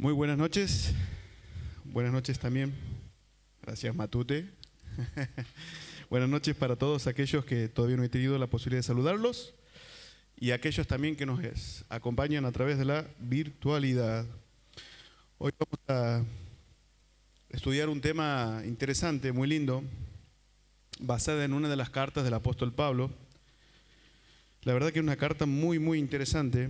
Muy buenas noches también. Gracias, Matute. Buenas noches para todos aquellos que todavía no he tenido la posibilidad de saludarlos y aquellos también que nos acompañan a través de la virtualidad. Hoy vamos a estudiar un tema interesante, muy lindo, basada en una de las cartas del apóstol Pablo. La verdad que es una carta muy interesante,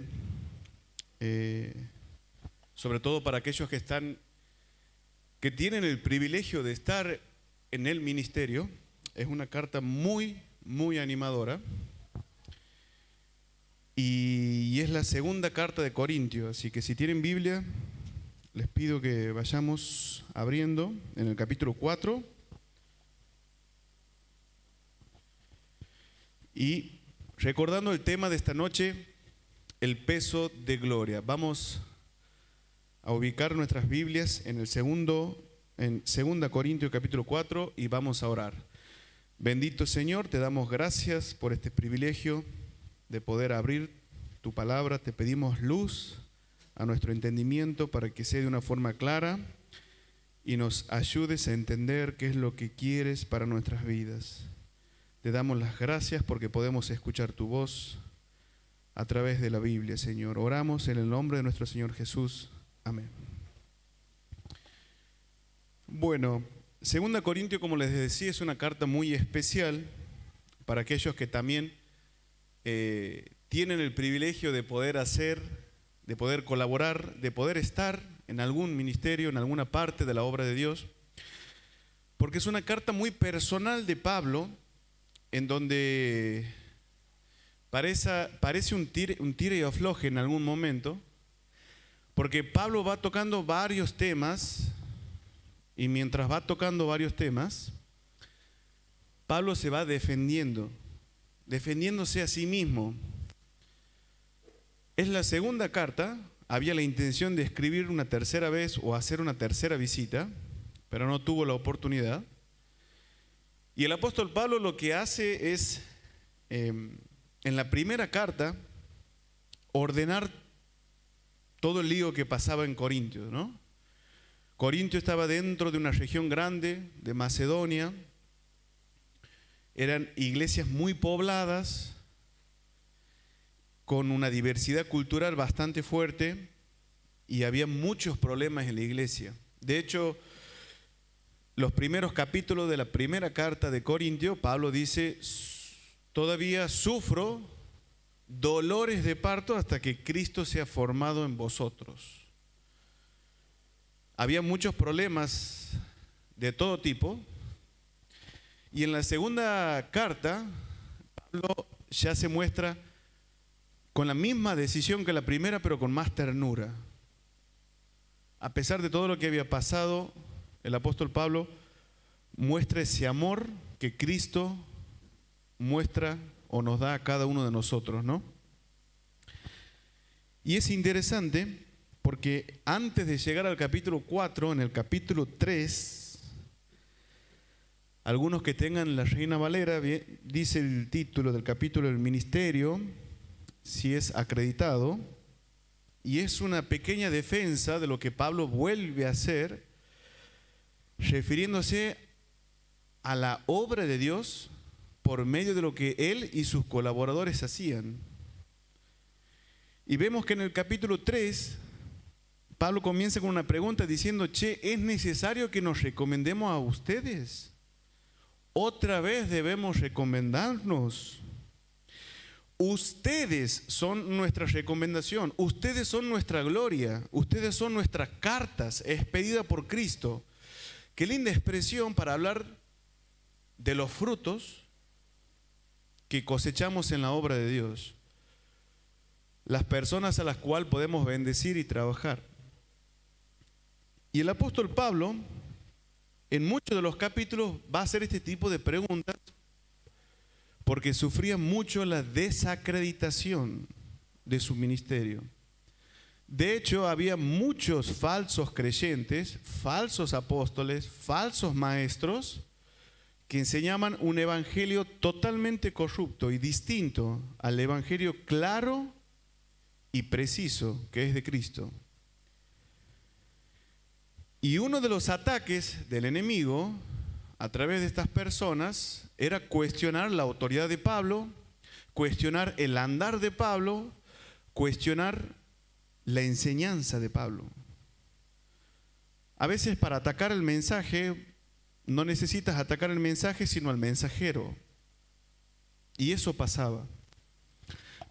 sobre todo para aquellos que tienen el privilegio de estar en el ministerio. Es una carta muy animadora y es la segunda carta de Corintios, así que si tienen Biblia, les pido que vayamos abriendo en el capítulo 4 y recordando el tema de esta noche, el peso de gloria. Vamos a ubicar nuestras Biblias en 2 Corintios capítulo 4 y vamos a orar. Bendito Señor, te damos gracias por este privilegio de poder abrir tu palabra. Te pedimos luz a nuestro entendimiento para que sea de una forma clara y nos ayudes a entender qué es lo que quieres para nuestras vidas. Te damos las gracias porque podemos escuchar tu voz a través de la Biblia, Señor. Oramos en el nombre de nuestro Señor Jesús. Amén. Bueno, 2 Corintios, como les decía, es una carta muy especial para aquellos que también tienen el privilegio de poder de poder colaborar, de poder estar en algún ministerio, en alguna parte de la obra de Dios, porque es una carta muy personal de Pablo, en donde parece un tire y afloje en algún momento, porque Pablo va tocando varios temas, y mientras va tocando varios temas, Pablo se va defendiéndose a sí mismo. Es la segunda carta, había la intención de escribir una tercera vez o hacer una tercera visita, pero no tuvo la oportunidad. Y el apóstol Pablo lo que hace es, en la primera carta, ordenar todo el lío que pasaba en Corintios, ¿no? Corintio estaba dentro de una región grande de Macedonia, eran iglesias muy pobladas, con una diversidad cultural bastante fuerte y había muchos problemas en la iglesia. De hecho, los primeros capítulos de la primera carta de Corintio, Pablo dice: todavía sufro dolores de parto hasta que Cristo sea formado en vosotros. Había muchos problemas de todo tipo. Y en la segunda carta, Pablo ya se muestra con la misma decisión que la primera, pero con más ternura. A pesar de todo lo que había pasado, el apóstol Pablo muestra ese amor que Cristo muestra o nos da a cada uno de nosotros, ¿no? Y es interesante porque antes de llegar al capítulo 4, en el capítulo 3, algunos que tengan la Reina Valera, dice el título del capítulo: el ministerio, si es acreditado, y es una pequeña defensa de lo que Pablo vuelve a hacer, refiriéndose a la obra de Dios por medio de lo que él y sus colaboradores hacían. Y vemos que en el capítulo 3, Pablo comienza con una pregunta diciendo: ¿es necesario que nos recomendemos a ustedes? Otra vez debemos recomendarnos. Ustedes son nuestra recomendación, ustedes son nuestra gloria, ustedes son nuestras cartas expedidas por Cristo. Qué linda expresión para hablar de los frutos que cosechamos en la obra de Dios, las personas a las cuales podemos bendecir y trabajar. Y el apóstol Pablo, en muchos de los capítulos, va a hacer este tipo de preguntas porque sufría mucho la desacreditación de su ministerio. De hecho, había muchos falsos creyentes, falsos apóstoles, falsos maestros que enseñaban un evangelio totalmente corrupto y distinto al evangelio claro y preciso que es de Cristo. Y uno de los ataques del enemigo a través de estas personas era cuestionar la autoridad de Pablo, cuestionar el andar de Pablo, cuestionar la enseñanza de Pablo. A veces para atacar el mensaje no necesitas atacar el mensaje sino al mensajero. Y eso pasaba.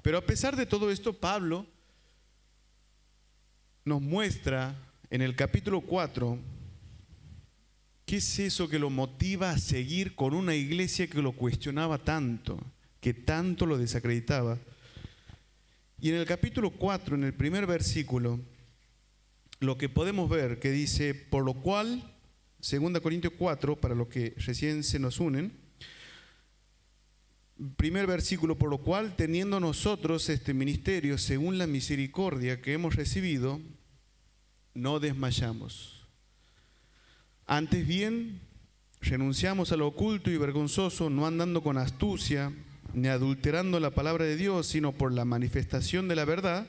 Pero a pesar de todo esto, Pablo nos muestra en el capítulo 4 qué es eso que lo motiva a seguir con una iglesia que lo cuestionaba tanto, que tanto lo desacreditaba. Y en el capítulo 4, en el primer versículo, lo que podemos ver que dice, por lo cual, 2 Corintios 4, para los que recién se nos unen, primer versículo, por lo cual, teniendo nosotros este ministerio según la misericordia que hemos recibido, no desmayamos. Antes bien, renunciamos a lo oculto y vergonzoso, no andando con astucia, ni adulterando la palabra de Dios, sino por la manifestación de la verdad,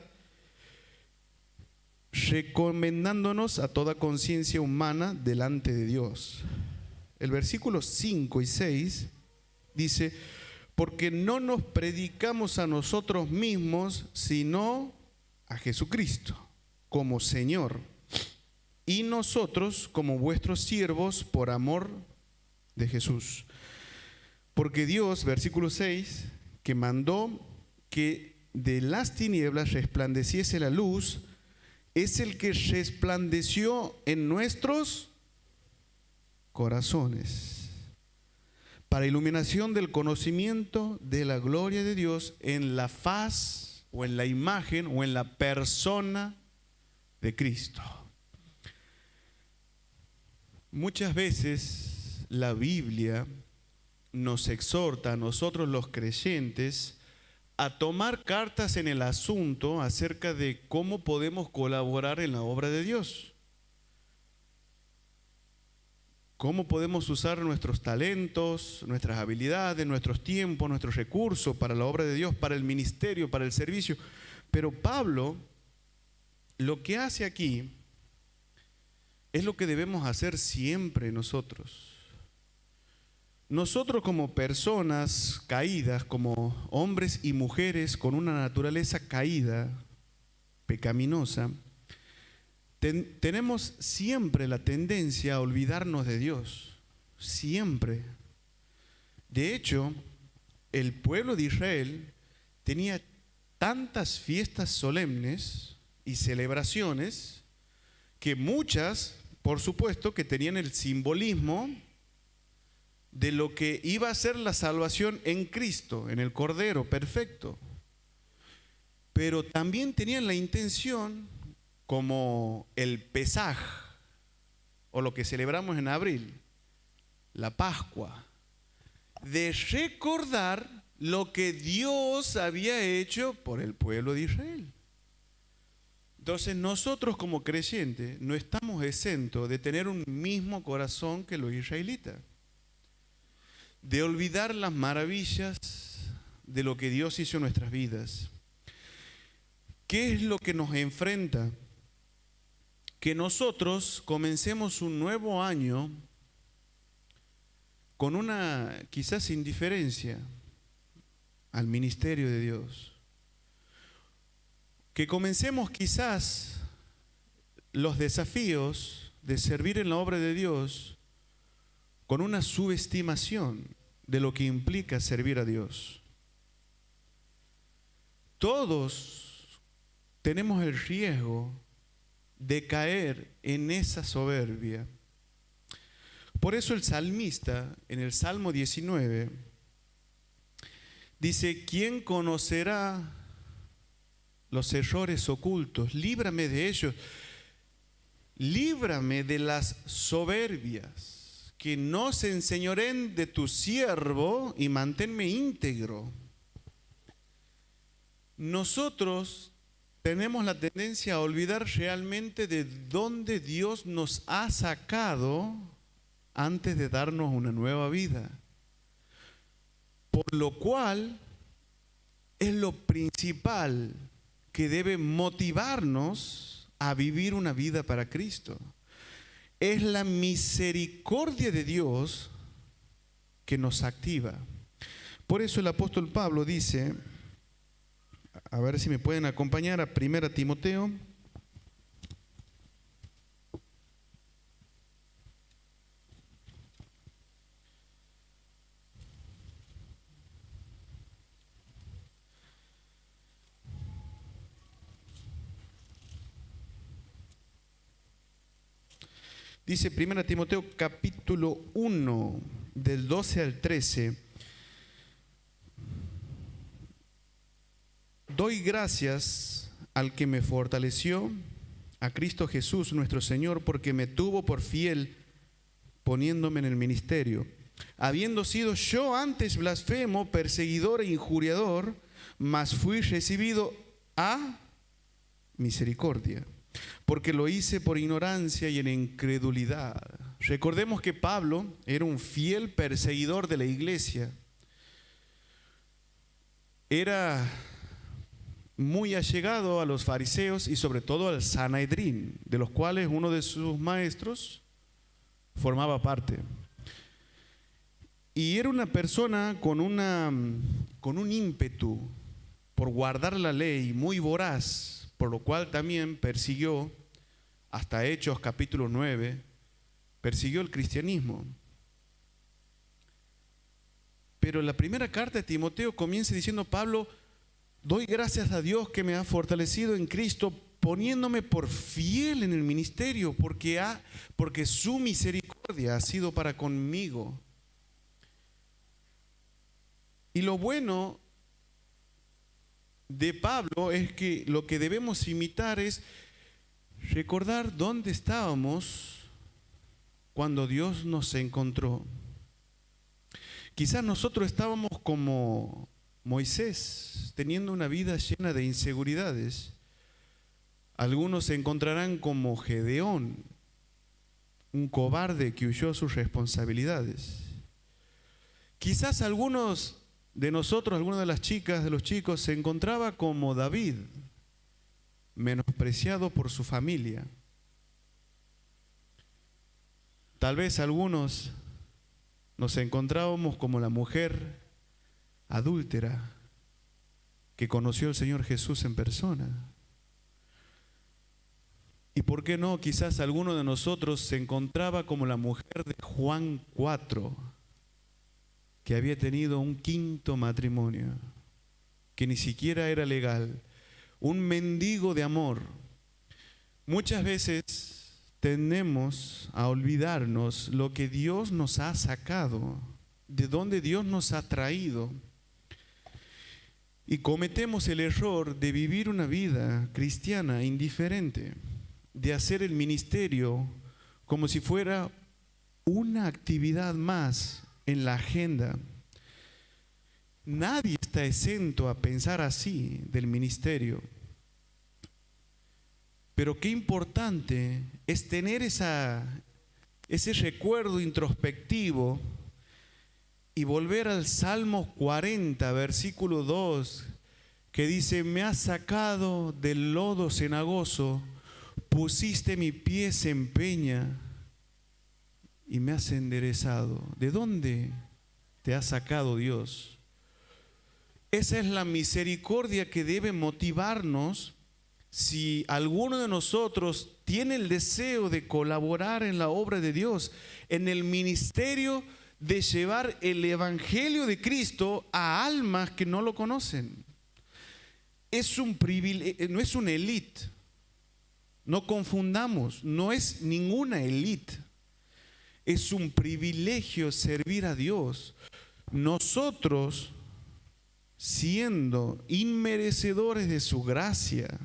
recomendándonos a toda conciencia humana delante de Dios. El versículo 5 y 6 dice, porque no nos predicamos a nosotros mismos, sino a Jesucristo como Señor, y nosotros como vuestros siervos por amor de Jesús. Porque Dios, versículo 6, que mandó que de las tinieblas resplandeciese la luz, es el que resplandeció en nuestros corazones, para iluminación del conocimiento de la gloria de Dios en la faz o en la imagen o en la persona de Cristo. Muchas veces la Biblia nos exhorta a nosotros los creyentes a tomar cartas en el asunto acerca de cómo podemos colaborar en la obra de Dios. Cómo podemos usar nuestros talentos, nuestras habilidades, nuestros tiempos, nuestros recursos para la obra de Dios, para el ministerio, para el servicio. Pero Pablo lo que hace aquí es lo que debemos hacer siempre nosotros. Nosotros como personas caídas, como hombres y mujeres con una naturaleza caída, pecaminosa, tenemos siempre la tendencia a olvidarnos de Dios, siempre. De hecho, el pueblo de Israel tenía tantas fiestas solemnes y celebraciones que muchas, por supuesto, que tenían el simbolismo de lo que iba a ser la salvación en Cristo, en el Cordero perfecto. Pero también tenían la intención, como el Pesaj, o lo que celebramos en abril, la Pascua, de recordar lo que Dios había hecho por el pueblo de Israel. Entonces nosotros como creyentes no estamos exentos de tener un mismo corazón que los israelitas, de olvidar las maravillas de lo que Dios hizo en nuestras vidas. ¿Qué es lo que nos enfrenta? Que nosotros comencemos un nuevo año con una quizás indiferencia al ministerio de Dios. Que comencemos quizás los desafíos de servir en la obra de Dios con una subestimación de lo que implica servir a Dios. Todos tenemos el riesgo de caer en esa soberbia. Por eso el salmista en el Salmo 19 dice, ¿quién conocerá los errores ocultos? Líbrame de ellos. Líbrame de las soberbias, que no se enseñoreen de tu siervo y manténme íntegro. Nosotros tenemos la tendencia a olvidar realmente de dónde Dios nos ha sacado antes de darnos una nueva vida. Por lo cual es lo principal que debe motivarnos a vivir una vida para Cristo. Es la misericordia de Dios que nos activa. Por eso el apóstol Pablo dice, a ver si me pueden acompañar a 1 Timoteo. Dice 1 Timoteo capítulo 1, del 12 al 13. Doy gracias al que me fortaleció, a Cristo Jesús nuestro Señor, porque me tuvo por fiel poniéndome en el ministerio. Habiendo sido yo antes blasfemo, perseguidor e injuriador, mas fui recibido a misericordia, porque lo hice por ignorancia y en incredulidad. Recordemos que Pablo era un fiel perseguidor de la iglesia. Era muy allegado a los fariseos y sobre todo al Sanedrín, de los cuales uno de sus maestros formaba parte. Y era una persona con un ímpetu por guardar la ley muy voraz, por lo cual también persiguió, hasta Hechos capítulo 9, persiguió el cristianismo. Pero la primera carta de Timoteo comienza diciendo: Pablo, doy gracias a Dios que me ha fortalecido en Cristo, poniéndome por fiel en el ministerio, porque su misericordia ha sido para conmigo. Y lo bueno de Pablo es que lo que debemos imitar es recordar dónde estábamos cuando Dios nos encontró. Quizás nosotros estábamos como Moisés, teniendo una vida llena de inseguridades. Algunos se encontrarán como Gedeón, un cobarde que huyó a sus responsabilidades. Quizás algunos de nosotros, algunas de las chicas, de los chicos, se encontraba como David, menospreciado por su familia. Tal vez algunos nos encontrábamos como la mujer adúltera que conoció al Señor Jesús en persona. Y por qué no, quizás alguno de nosotros se encontraba como la mujer de Juan 4, que había tenido un quinto matrimonio, que ni siquiera era legal, un mendigo de amor. Muchas veces tendemos a olvidarnos lo que Dios nos ha sacado, de dónde Dios nos ha traído, y cometemos el error de vivir una vida cristiana indiferente, de hacer el ministerio como si fuera una actividad más en la agenda. Nadie está exento a pensar así del ministerio. Pero qué importante es tener ese recuerdo introspectivo y volver al Salmo 40, versículo 2, que dice: me has sacado del lodo cenagoso, pusiste mis pies en peña y me has enderezado. ¿De dónde te ha sacado Dios? Esa es la misericordia que debe motivarnos si alguno de nosotros tiene el deseo de colaborar en la obra de Dios, en el ministerio de llevar el Evangelio de Cristo a almas que no lo conocen. Es un privilegio, no es una élite. No confundamos, no es ninguna élite. Es un privilegio servir a Dios. Nosotros, siendo inmerecedores de su gracia,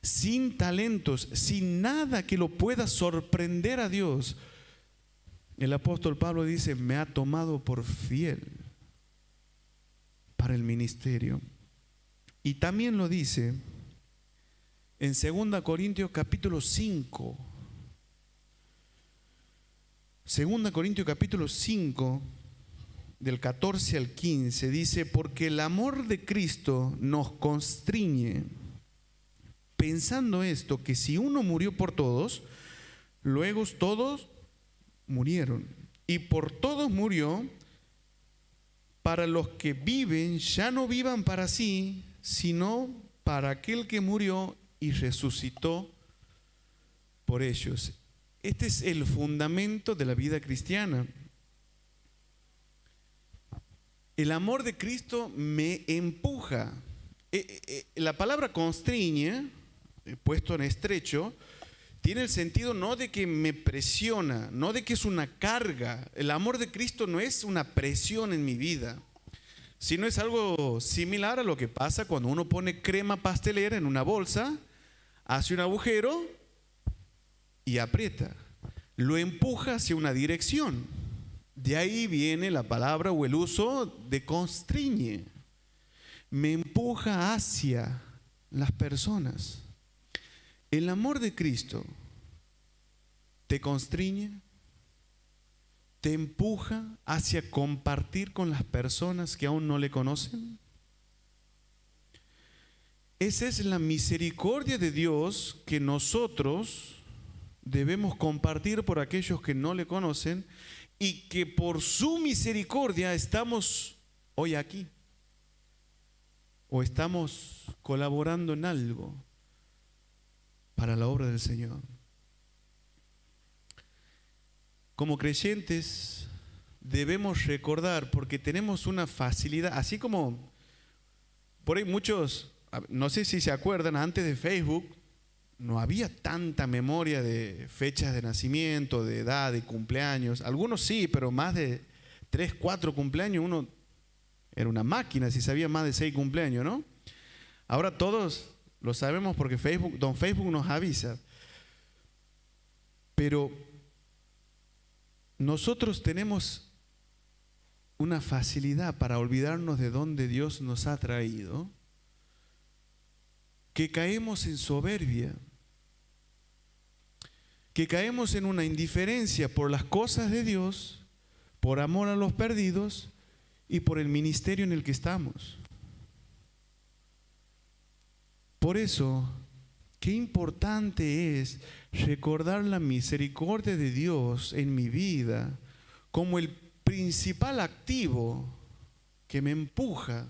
sin talentos, sin nada que lo pueda sorprender a Dios, el apóstol Pablo dice: me ha tomado por fiel para el ministerio. Y también lo dice en 2 Corintios capítulo 5. 2 Corintios capítulo 5, del 14 al 15, dice: porque el amor de Cristo nos constriñe, pensando esto, que si uno murió por todos, Luego todos murieron. Y por todos murió, para los que viven ya no vivan para sí, sino para aquel que murió y resucitó por ellos. Este es el fundamento de la vida cristiana. El amor de Cristo me empuja. La palabra constriñe, puesto en estrecho, tiene el sentido no de que me presiona, no de que es una carga. El amor de Cristo no es una presión en mi vida, sino es algo similar a lo que pasa cuando uno pone crema pastelera en una bolsa, hace un agujero y aprieta. Lo empuja hacia una dirección. De ahí viene la palabra o el uso de constriñe. Me empuja hacia las personas. El amor de Cristo te constriñe, te empuja hacia compartir con las personas que aún no le conocen. Esa es la misericordia de Dios que nosotros debemos compartir por aquellos que no le conocen y que por su misericordia estamos hoy aquí o estamos colaborando en algo para la obra del Señor. Como creyentes debemos recordar, porque tenemos una facilidad, así como por ahí muchos, no sé si se acuerdan, antes de Facebook no había tanta memoria de fechas de nacimiento, de edad, de cumpleaños. Algunos sí, pero más de 3, 4 cumpleaños, uno era una máquina si sabía más de 6 cumpleaños, ¿no? Ahora todos lo sabemos porque don Facebook nos avisa. Pero nosotros tenemos una facilidad para olvidarnos de dónde Dios nos ha traído, que caemos en soberbia, que caemos en una indiferencia por las cosas de Dios, por amor a los perdidos y por el ministerio en el que estamos. Por eso, qué importante es recordar la misericordia de Dios en mi vida como el principal activo que me empuja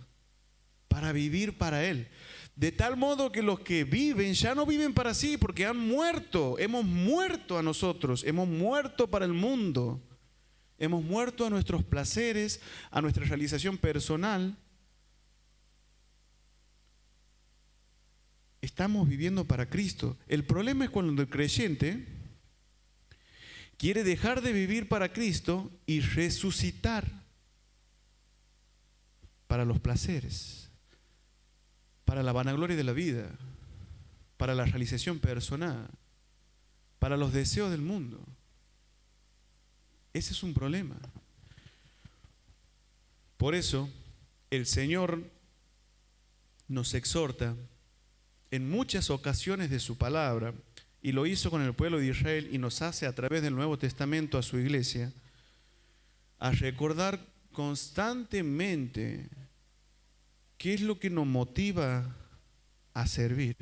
para vivir para Él. De tal modo que los que viven ya no viven para sí, porque han muerto. Hemos muerto a nosotros, hemos muerto para el mundo, hemos muerto a nuestros placeres, a nuestra realización personal. Estamos viviendo para Cristo. El problema es cuando el creyente quiere dejar de vivir para Cristo y resucitar para los placeres, para la vanagloria de la vida, para la realización personal, para los deseos del mundo. Ese es un problema. Por eso el Señor nos exhorta en muchas ocasiones de su palabra, y lo hizo con el pueblo de Israel y nos hace a través del Nuevo Testamento a su iglesia, a recordar constantemente qué es lo que nos motiva a servir.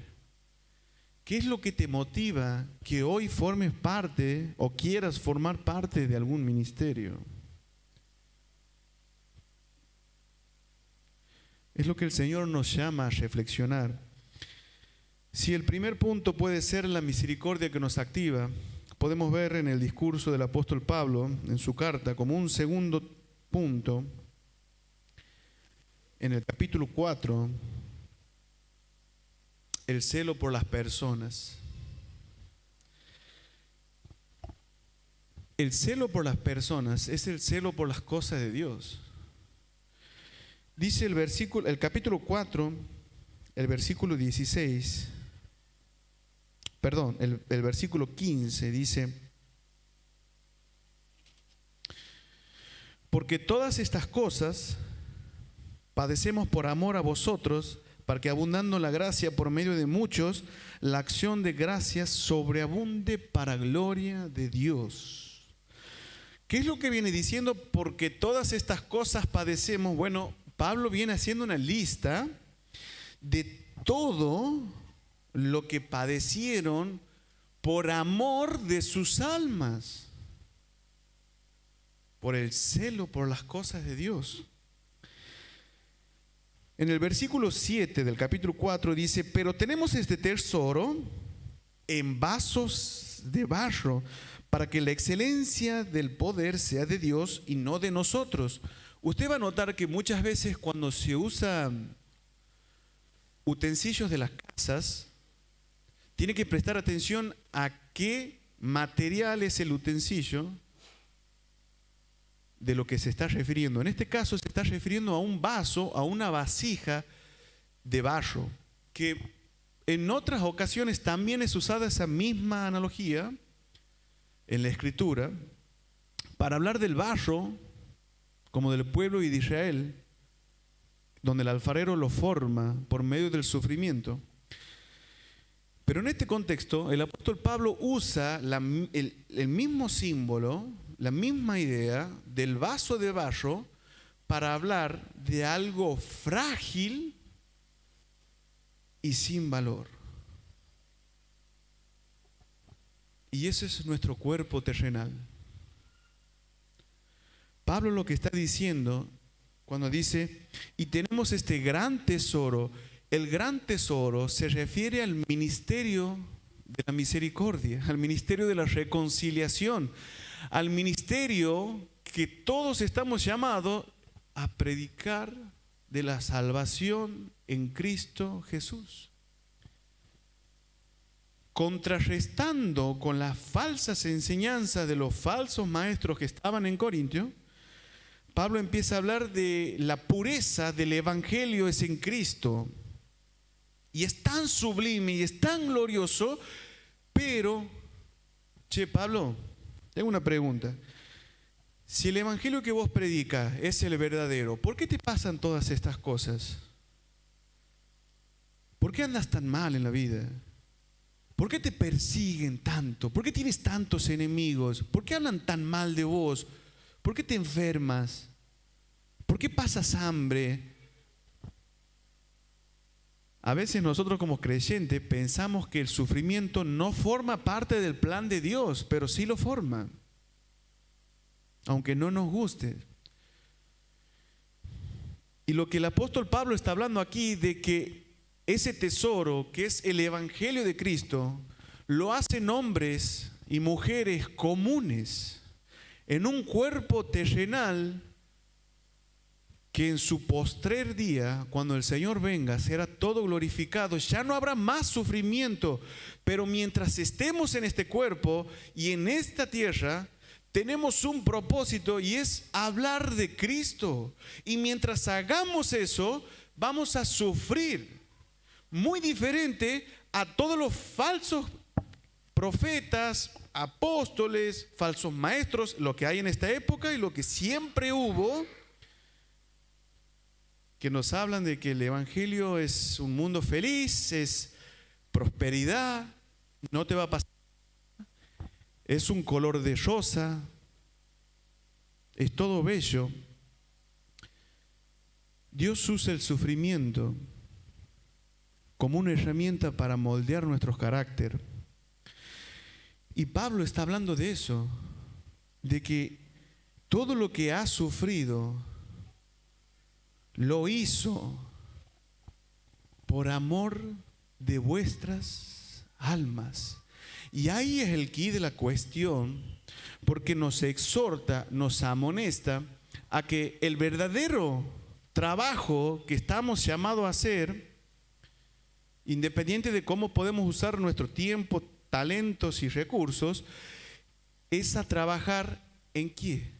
¿Qué es lo que te motiva que hoy formes parte o quieras formar parte de algún ministerio? Es lo que el Señor nos llama a reflexionar. Si el primer punto puede ser la misericordia que nos activa, podemos ver en el discurso del apóstol Pablo, en su carta, como un segundo punto, en el capítulo 4, el celo por las personas. El celo por las personas es el celo por las cosas de Dios. Dice el capítulo 4, el versículo 16, perdón, el versículo 15 dice: porque todas estas cosas padecemos por amor a vosotros, para que abundando la gracia por medio de muchos, la acción de gracias sobreabunde para gloria de Dios. ¿Qué es lo que viene diciendo? Porque todas estas cosas padecemos. Bueno, Pablo viene haciendo una lista de todo lo que padecieron por amor de sus almas, por el celo por las cosas de Dios. En el versículo 7 del capítulo 4 dice: pero tenemos este tesoro en vasos de barro, para que la excelencia del poder sea de Dios y no de nosotros. Usted va a notar que muchas veces cuando se usa utensilios de las casas, tiene que prestar atención a qué material es el utensilio de lo que se está refiriendo. En este caso se está refiriendo a un vaso, a una vasija de barro, que en otras ocasiones también es usada esa misma analogía en la Escritura para hablar del barro como del pueblo y de Israel, donde el alfarero lo forma por medio del sufrimiento. Pero en este contexto el apóstol Pablo usa el mismo símbolo, la misma idea del vaso de barro para hablar de algo frágil y sin valor. Y ese es nuestro cuerpo terrenal. Pablo lo que está diciendo cuando dice: y tenemos este gran tesoro. El gran tesoro se refiere al ministerio de la misericordia, al ministerio de la reconciliación, al ministerio que todos estamos llamados a predicar de la salvación en Cristo Jesús. Contrarrestando con las falsas enseñanzas de los falsos maestros que estaban en Corintio, Pablo empieza a hablar de la pureza del evangelio es en Cristo. Y es tan sublime y es tan glorioso, pero, Pablo, tengo una pregunta. Si el evangelio que vos predicas es el verdadero, ¿por qué te pasan todas estas cosas? ¿Por qué andas tan mal en la vida? ¿Por qué te persiguen tanto? ¿Por qué tienes tantos enemigos? ¿Por qué hablan tan mal de vos? ¿Por qué te enfermas? ¿Por qué pasas hambre? A veces nosotros como creyentes pensamos que el sufrimiento no forma parte del plan de Dios, pero sí lo forma, aunque no nos guste. Y lo que el apóstol Pablo está hablando aquí de que ese tesoro que es el evangelio de Cristo lo hacen hombres y mujeres comunes en un cuerpo terrenal que en su postrer día, cuando el Señor venga, será todo glorificado. Ya no habrá más sufrimiento, pero mientras estemos en este cuerpo y en esta tierra, tenemos un propósito y es hablar de Cristo. Y mientras hagamos eso, vamos a sufrir. Muy diferente a todos los falsos profetas, apóstoles, falsos maestros, lo que hay en esta época y lo que siempre hubo, que nos hablan de que el evangelio es un mundo feliz, es prosperidad, no te va a pasar, es un color de rosa, es todo bello. Dios usa el sufrimiento como una herramienta para moldear nuestro carácter. Y Pablo está hablando de eso, de que todo lo que ha sufrido lo hizo por amor de vuestras almas. Y ahí es el quid de la cuestión, porque nos exhorta, nos amonesta a que el verdadero trabajo que estamos llamados a hacer, independiente de cómo podemos usar nuestro tiempo, talentos y recursos, es a trabajar ¿en qué?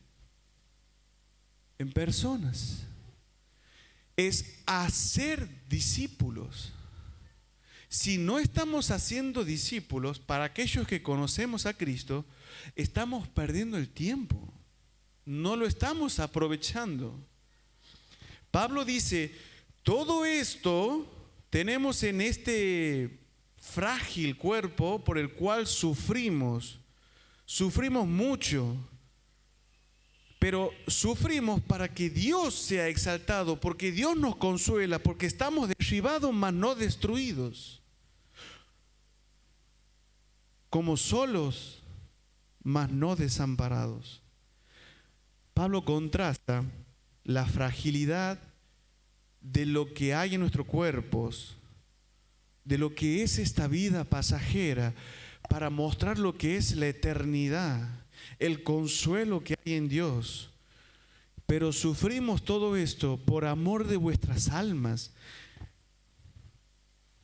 En personas. Es hacer discípulos. Si no estamos haciendo discípulos para aquellos que conocemos a Cristo, estamos perdiendo el tiempo. No lo estamos aprovechando. Pablo dice, todo esto tenemos en este frágil cuerpo por el cual sufrimos mucho, pero sufrimos para que Dios sea exaltado, porque Dios nos consuela, porque estamos derribados mas no destruidos. como solos, mas no desamparados. Pablo contrasta la fragilidad de lo que hay en nuestros cuerpos, de lo que es esta vida pasajera, para mostrar lo que es la eternidad, el consuelo que hay en Dios. Pero sufrimos todo esto por amor de vuestras almas.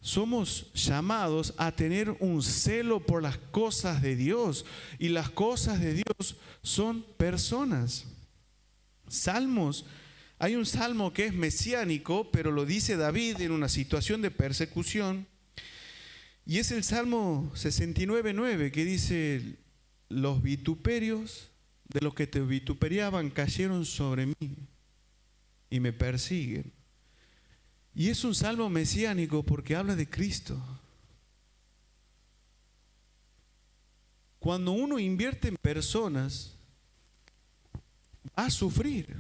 Somos llamados a tener un celo por las cosas de Dios, y las cosas de Dios son personas. Salmos, hay un salmo que es mesiánico, pero lo dice David en una situación de persecución, y es el Salmo 69:9, que dice: los vituperios de los que te vituperiaban cayeron sobre mí y me persiguen. Y es un salmo mesiánico porque habla de Cristo. Cuando uno invierte en personas, va a sufrir,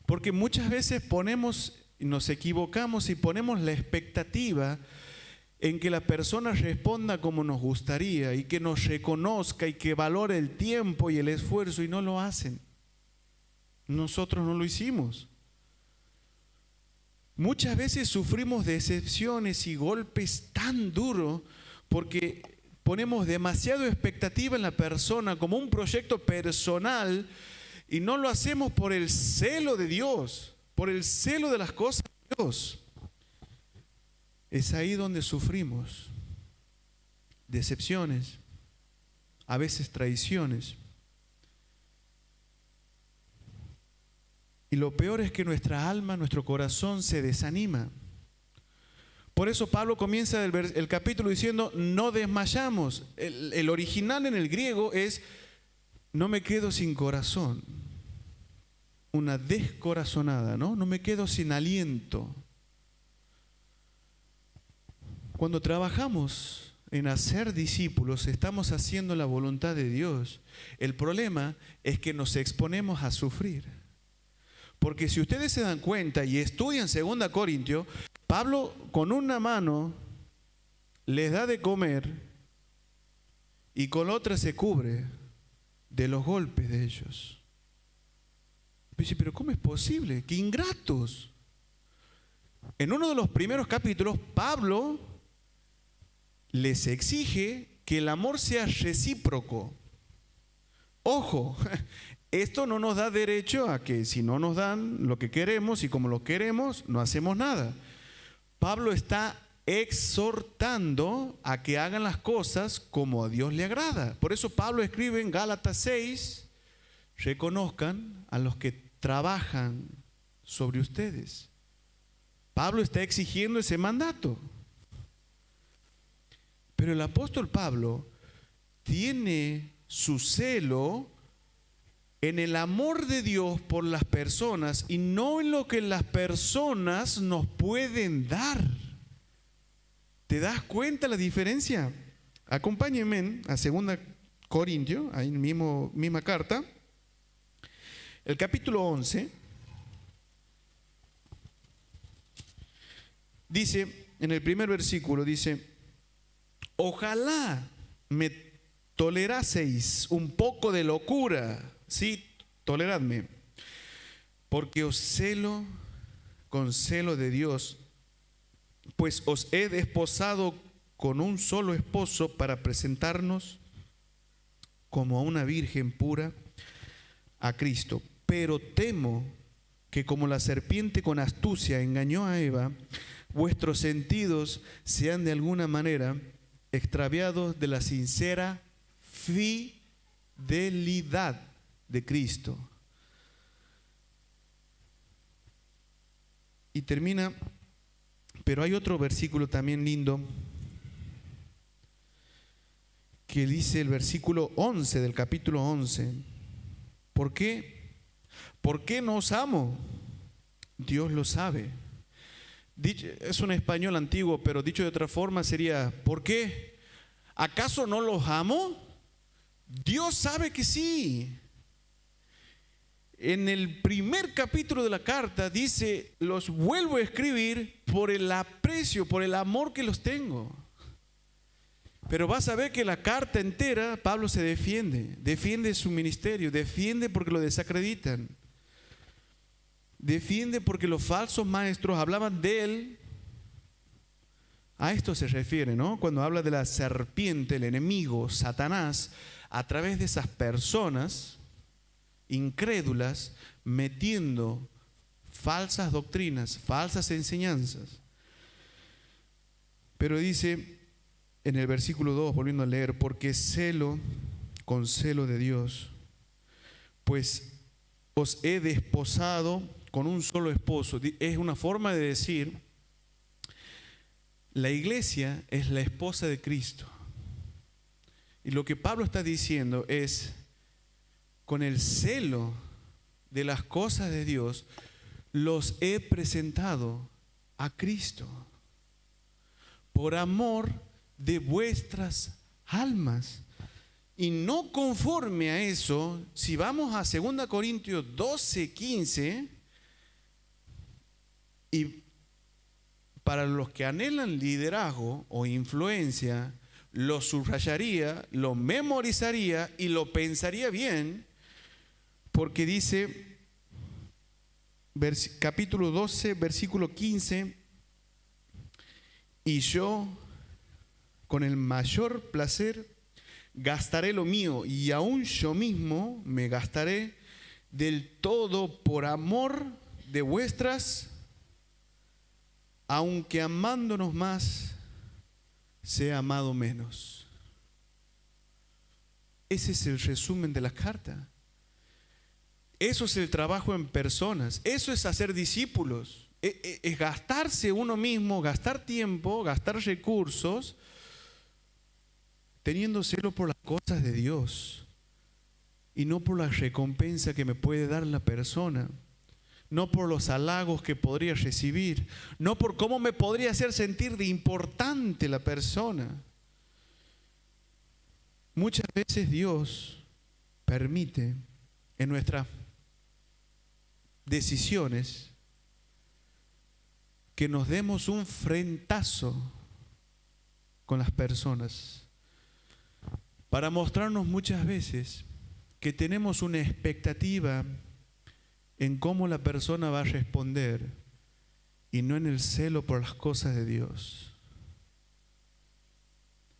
porque muchas veces nos equivocamos y ponemos la expectativa en que la persona responda como nos gustaría y que nos reconozca y que valore el tiempo y el esfuerzo, y no lo hacen. Nosotros no lo hicimos. Muchas veces sufrimos decepciones y golpes tan duros porque ponemos demasiada expectativa en la persona como un proyecto personal, y no lo hacemos por el celo de Dios, por el celo de las cosas de Dios. Es ahí donde sufrimos decepciones, a veces traiciones. Y lo peor es que nuestra alma, nuestro corazón se desanima. Por eso Pablo comienza el capítulo diciendo: no desmayamos. El original en el griego es: no me quedo sin corazón. Una descorazonada, ¿no? No me quedo sin aliento. Cuando trabajamos en hacer discípulos, estamos haciendo la voluntad de Dios. El problema es que nos exponemos a sufrir. Porque si ustedes se dan cuenta y estudian 2 Corintios, Pablo con una mano les da de comer y con la otra se cubre de los golpes de ellos. Dice: pero ¿cómo es posible? ¡Qué ingratos! En uno de los primeros capítulos, Pablo les exige que el amor sea recíproco. Ojo, esto no nos da derecho a que si no nos dan lo que queremos y como lo queremos, no hacemos nada. Pablo está exhortando a que hagan las cosas como a Dios le agrada. Por eso Pablo escribe en Gálatas 6: reconozcan a los que trabajan sobre ustedes. Pablo está exigiendo ese mandato. Pero el apóstol Pablo tiene su celo en el amor de Dios por las personas y no en lo que las personas nos pueden dar. ¿Te das cuenta la diferencia? Acompáñenme a 2 Corintios, ahí misma carta, el capítulo 11. Dice, en el primer versículo, dice: ojalá me toleraseis un poco de locura. Sí, toleradme, porque os celo con celo de Dios, pues os he desposado con un solo esposo para presentarnos como a una virgen pura a Cristo. Pero temo que, como la serpiente con astucia engañó a Eva, vuestros sentidos sean de alguna manera extraviados de la sincera fidelidad de Cristo. Y termina, pero hay otro versículo también lindo que dice el versículo 11 del capítulo 11. ¿Por qué? ¿Por qué no os amo? Dios lo sabe. Es un español antiguo, pero dicho de otra forma sería: ¿por qué? ¿Acaso no los amo? Dios sabe que sí. En el primer capítulo de la carta dice: los vuelvo a escribir por el aprecio, por el amor que los tengo. Pero vas a ver que la carta entera, Pablo se defiende su ministerio, defiende porque lo desacreditan, defiende porque los falsos maestros hablaban de él. A esto se refiere, ¿no? Cuando habla de la serpiente, el enemigo, Satanás, a través de esas personas incrédulas, metiendo falsas doctrinas, falsas enseñanzas. Pero dice en el versículo 2, volviendo a leer, porque celo con celo de Dios, pues os he desposado con un solo esposo. Es una forma de decir, la iglesia es la esposa de Cristo. Y lo que Pablo está diciendo es, con el celo de las cosas de Dios, los he presentado a Cristo, por amor de vuestras almas. Y no conforme a eso, si vamos a 2 Corintios 12:15, y para los que anhelan liderazgo o influencia, lo subrayaría, lo memorizaría y lo pensaría bien, porque dice, capítulo 12, versículo 15, y yo con el mayor placer gastaré lo mío, y aún yo mismo me gastaré del todo por amor de vuestras, aunque amándonos más, sea amado menos. Ese es el resumen de la carta. Eso es el trabajo en personas. Eso es hacer discípulos. Es gastarse uno mismo, gastar tiempo, gastar recursos, teniendo celo por las cosas de Dios y no por la recompensa que me puede dar la persona, no por los halagos que podría recibir, no por cómo me podría hacer sentir de importante la persona. Muchas veces Dios permite en nuestras decisiones que nos demos un frentazo con las personas para mostrarnos muchas veces que tenemos una expectativa en cómo la persona va a responder y no en el celo por las cosas de Dios.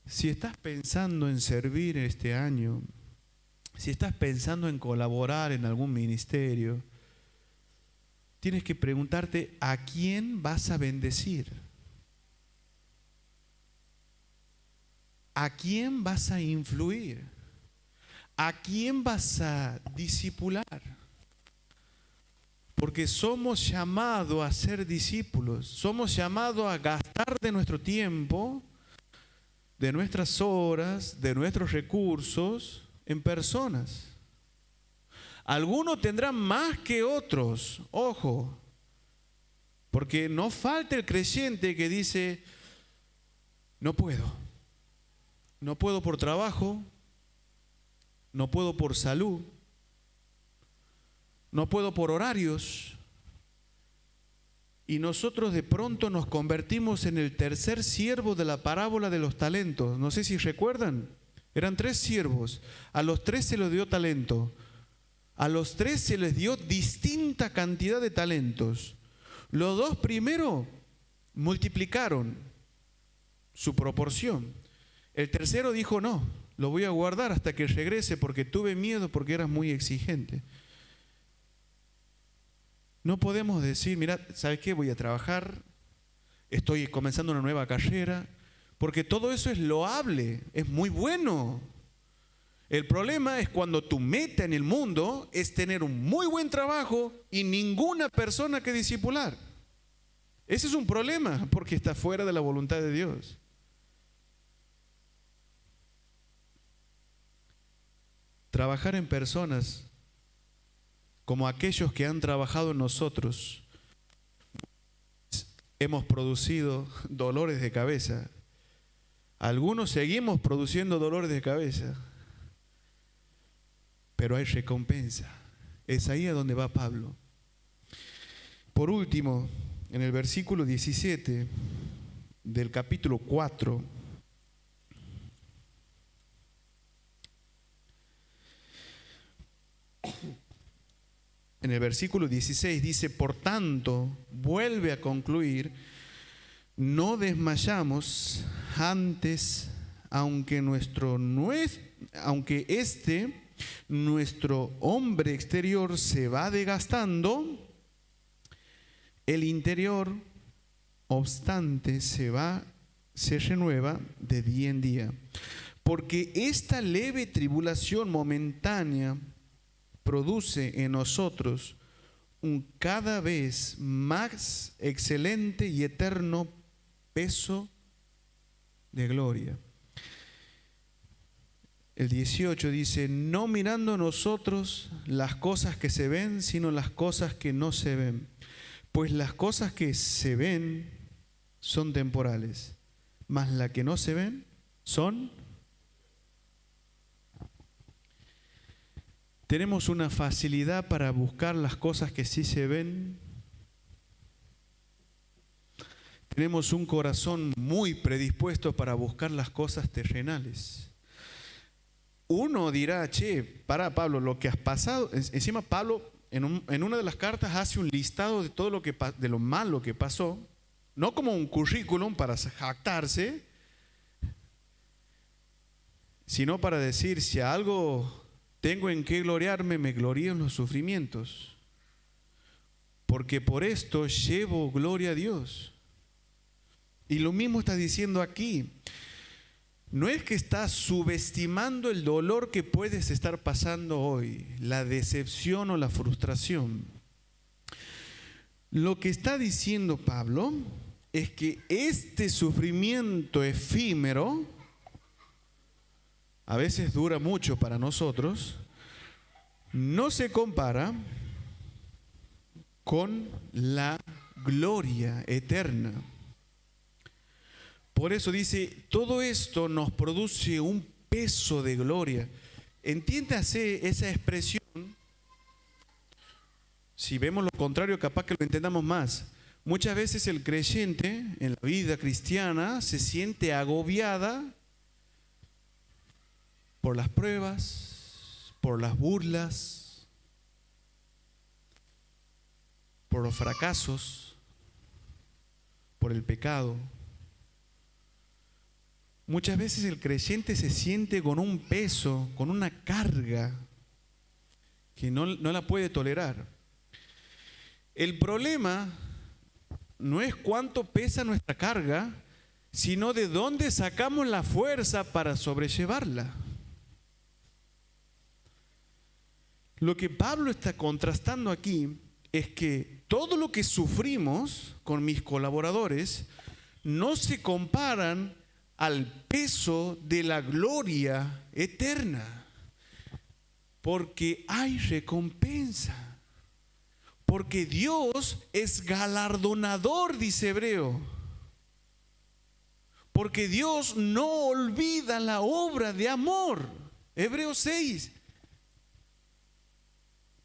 Si estás pensando en servir este año, si estás pensando en colaborar en algún ministerio, tienes que preguntarte a quién vas a bendecir, a quién vas a influir, a quién vas a discipular. Porque somos llamados a ser discípulos, somos llamados a gastar de nuestro tiempo, de nuestras horas, de nuestros recursos en personas. Algunos tendrán más que otros, ojo, porque no falta el creyente que dice, no puedo por trabajo, no puedo por salud, no puedo por horarios. Y nosotros de pronto nos convertimos en el tercer siervo de la parábola de los talentos. No sé si recuerdan, eran 3 siervos, a los 3 se les dio talento, a los 3 se les dio distinta cantidad de talentos. Los 2 primero multiplicaron su proporción. El tercero dijo, no, lo voy a guardar hasta que regrese porque tuve miedo, porque eras muy exigente. No podemos decir, mira, ¿sabes qué? Voy a trabajar, estoy comenzando una nueva carrera, porque todo eso es loable, es muy bueno. El problema es cuando tu meta en el mundo es tener un muy buen trabajo y ninguna persona que discipular. Ese es un problema porque está fuera de la voluntad de Dios. Trabajar en personas como aquellos que han trabajado en nosotros, hemos producido dolores de cabeza. Algunos seguimos produciendo dolores de cabeza, pero hay recompensa. Es ahí a donde va Pablo. Por último, en el versículo 17 del capítulo 4, en el versículo 16 dice, por tanto, vuelve a concluir, no desmayamos antes, aunque nuestro hombre exterior se va desgastando, el interior, obstante, se renueva de día en día. Porque esta leve tribulación momentánea produce en nosotros un cada vez más excelente y eterno peso de gloria. El 18 dice, no mirando nosotros las cosas que se ven, sino las cosas que no se ven. Pues las cosas que se ven son temporales, mas las que no se ven son. Tenemos una facilidad para buscar las cosas que sí se ven. Tenemos un corazón muy predispuesto para buscar las cosas terrenales. Uno dirá, che, para Pablo, lo que has pasado, encima Pablo en una de las cartas hace un listado de todo de lo malo que pasó, no como un currículum para jactarse, sino para decir, si algo tengo en qué gloriarme, me glorío en los sufrimientos, porque por esto llevo gloria a Dios. Y lo mismo está diciendo aquí. No es que estás subestimando el dolor que puedes estar pasando hoy, la decepción o la frustración. Lo que está diciendo Pablo es que este sufrimiento efímero, a veces dura mucho para nosotros, no se compara con la gloria eterna. Por eso dice, todo esto nos produce un peso de gloria. Entiéndase esa expresión. Si vemos lo contrario, capaz que lo entendamos más. Muchas veces el creyente en la vida cristiana se siente agobiada por las pruebas, por las burlas, por los fracasos, por el pecado. Muchas veces el creyente se siente con un peso, con una carga que no la puede tolerar. El problema no es cuánto pesa nuestra carga, sino de dónde sacamos la fuerza para sobrellevarla. Lo que Pablo está contrastando aquí es que todo lo que sufrimos con mis colaboradores no se comparan al peso de la gloria eterna, porque hay recompensa, porque Dios es galardonador, dice Hebreo, porque Dios no olvida la obra de amor, Hebreos 6,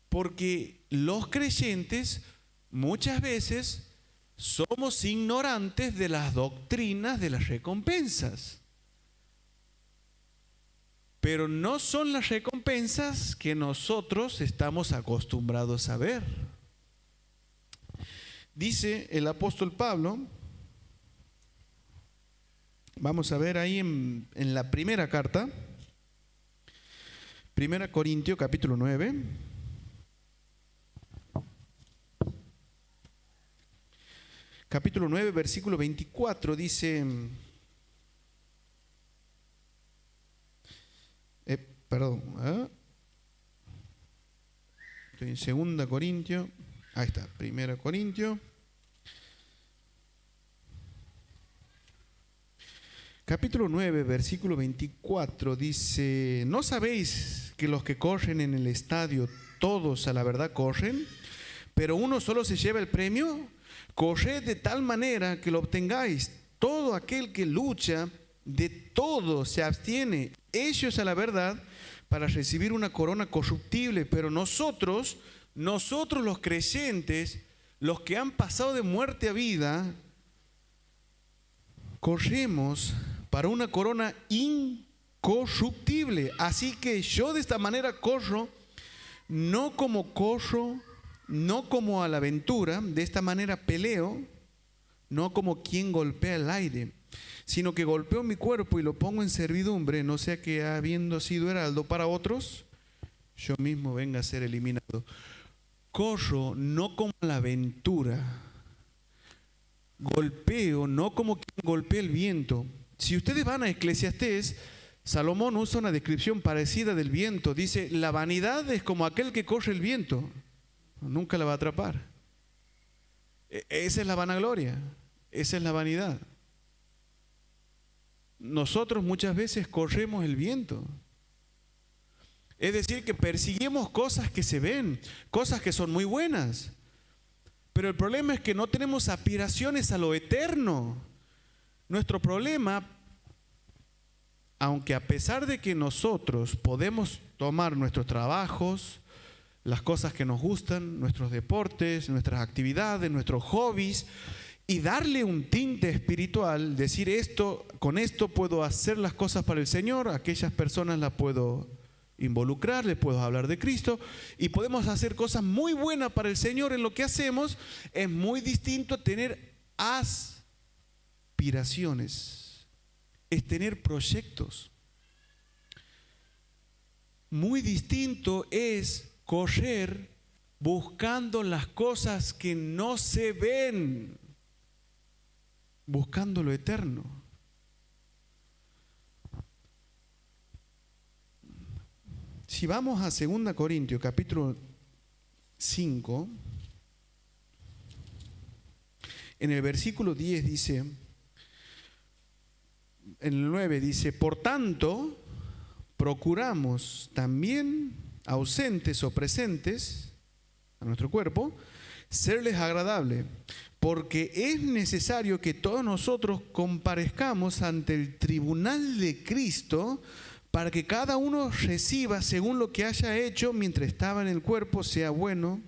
porque los creyentes muchas veces somos ignorantes de las doctrinas de las recompensas. Pero no son las recompensas que nosotros estamos acostumbrados a ver. Dice el apóstol Pablo, vamos a ver ahí en la primera carta, 1 Corintios capítulo 9. Capítulo 9, versículo 24, dice, estoy en 2 Corintios, ahí está, 1 Corintios, capítulo 9, versículo 24, dice, ¿no sabéis que los que corren en el estadio, todos a la verdad corren, pero uno solo se lleva el premio? Corred de tal manera que lo obtengáis. Todo aquel que lucha, de todo se abstiene. Ellos a la verdad para recibir una corona corruptible, pero nosotros los creyentes, los que han pasado de muerte a vida, corremos para una corona incorruptible. Así que yo de esta manera corro, no como corro no como a la aventura, de esta manera peleo, no como quien golpea el aire, sino que golpeo mi cuerpo y lo pongo en servidumbre, no sea que habiendo sido heraldo para otros, yo mismo venga a ser eliminado. Corro no como a la aventura, golpeo no como quien golpea el viento. Si ustedes van a Eclesiastés, Salomón usa una descripción parecida del viento. Dice, la vanidad es como aquel que corre el viento, nunca la va a atrapar. Esa es la vanagloria, esa es la vanidad. Nosotros muchas veces corremos el viento. Es decir, que perseguimos cosas que se ven, cosas que son muy buenas. Pero el problema es que no tenemos aspiraciones a lo eterno. Nuestro problema, aunque a pesar de que nosotros podemos tomar nuestros trabajos, las cosas que nos gustan, nuestros deportes, nuestras actividades, nuestros hobbies, y darle un tinte espiritual, decir esto, con esto puedo hacer las cosas para el Señor, a aquellas personas las puedo involucrar, les puedo hablar de Cristo, y podemos hacer cosas muy buenas para el Señor en lo que hacemos. Es muy distinto a tener aspiraciones, es tener proyectos. Muy distinto es correr buscando las cosas que no se ven, buscando lo eterno. Si vamos a 2 Corintios capítulo 5, en el versículo 10 dice, en el 9 dice, por tanto, procuramos también, ausentes o presentes a nuestro cuerpo, serles agradable, porque es necesario que todos nosotros comparezcamos ante el tribunal de Cristo, para que cada uno reciba según lo que haya hecho mientras estaba en el cuerpo, sea bueno,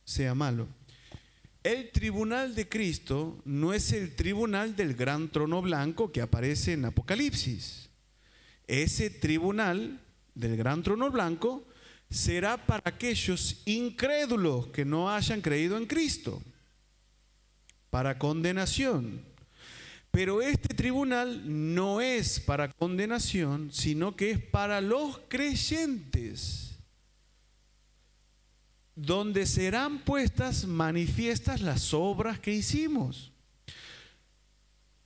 sea malo. El tribunal de Cristo no es el tribunal del gran trono blanco que aparece en Apocalipsis. Ese tribunal del gran trono blanco será para aquellos incrédulos que no hayan creído en Cristo, para condenación. Pero este tribunal no es para condenación, sino que es para los creyentes, donde serán puestas manifiestas las obras que hicimos.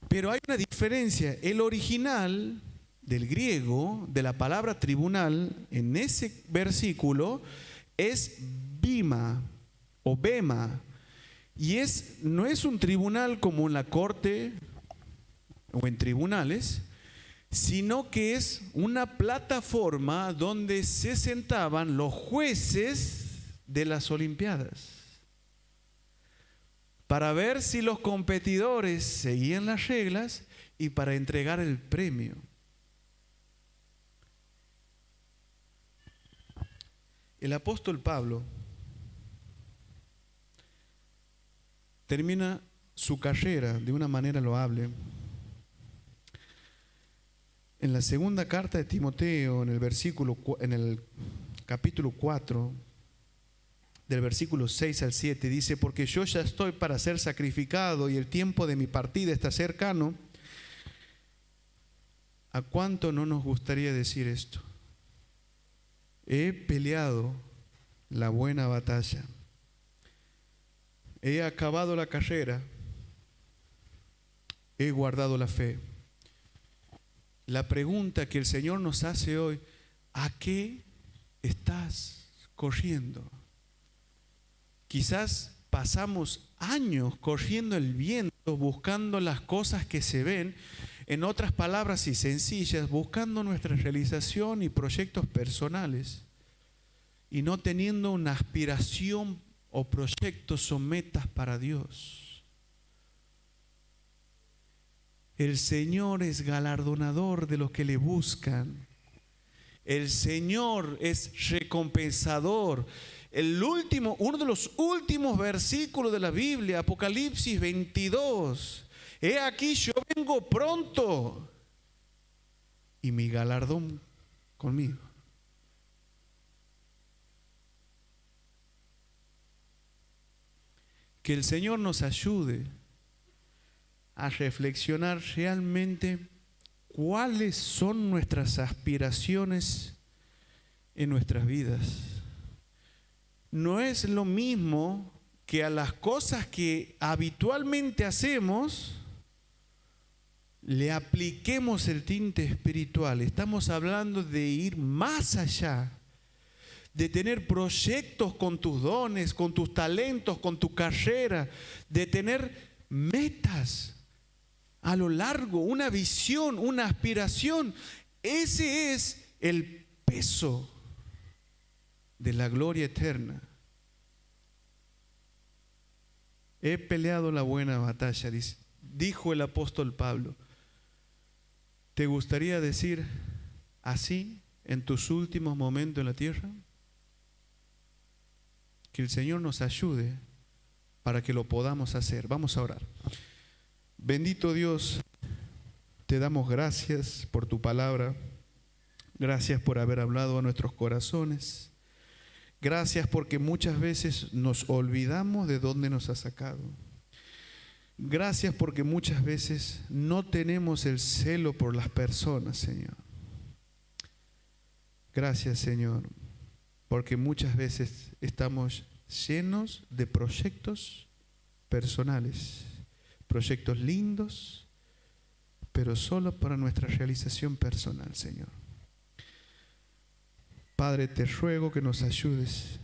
Pero hay una diferencia. El original del griego, de la palabra tribunal, en ese versículo, es bima o bema. Y no es un tribunal como en la corte o en tribunales, sino que es una plataforma donde se sentaban los jueces de las Olimpiadas para ver si los competidores seguían las reglas y para entregar el premio. El apóstol Pablo termina su carrera de una manera loable. En la segunda carta de Timoteo, en el capítulo 4, del versículo 6 al 7, dice, porque yo ya estoy para ser sacrificado y el tiempo de mi partida está cercano. ¿A cuánto no nos gustaría decir esto? He peleado la buena batalla, he acabado la carrera, he guardado la fe. La pregunta que el Señor nos hace hoy, ¿a qué estás corriendo? Quizás pasamos años corriendo el viento, buscando las cosas que se ven, en otras palabras y sencillas, buscando nuestra realización y proyectos personales, y no teniendo una aspiración o proyectos o metas para Dios. El Señor es galardonador de los que le buscan. El Señor es recompensador. Uno de los últimos versículos de la Biblia, Apocalipsis 22. He aquí, yo vengo pronto y mi galardón conmigo. Que el Señor nos ayude a reflexionar realmente cuáles son nuestras aspiraciones en nuestras vidas. No es lo mismo que a las cosas que habitualmente hacemos le apliquemos el tinte espiritual. Estamos hablando de ir más allá, de tener proyectos con tus dones, con tus talentos, con tu carrera, de tener metas a lo largo, una visión, una aspiración. Ese es el peso de la gloria eterna. He peleado la buena batalla, dijo el apóstol Pablo. ¿Te gustaría decir así en tus últimos momentos en la tierra? Que el Señor nos ayude para que lo podamos hacer. Vamos a orar. Bendito Dios, te damos gracias por tu palabra. Gracias por haber hablado a nuestros corazones. Gracias porque muchas veces nos olvidamos de dónde nos has sacado. Gracias porque muchas veces no tenemos el celo por las personas, Señor. Gracias, Señor, porque muchas veces estamos llenos de proyectos personales, proyectos lindos, pero solo para nuestra realización personal, Señor. Padre, te ruego que nos ayudes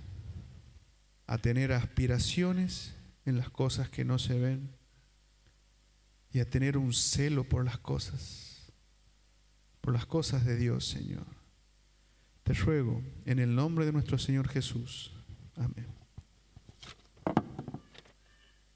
a tener aspiraciones en las cosas que no se ven y a tener un celo por las cosas de Dios, Señor. Te ruego en el nombre de nuestro Señor Jesús. Amén.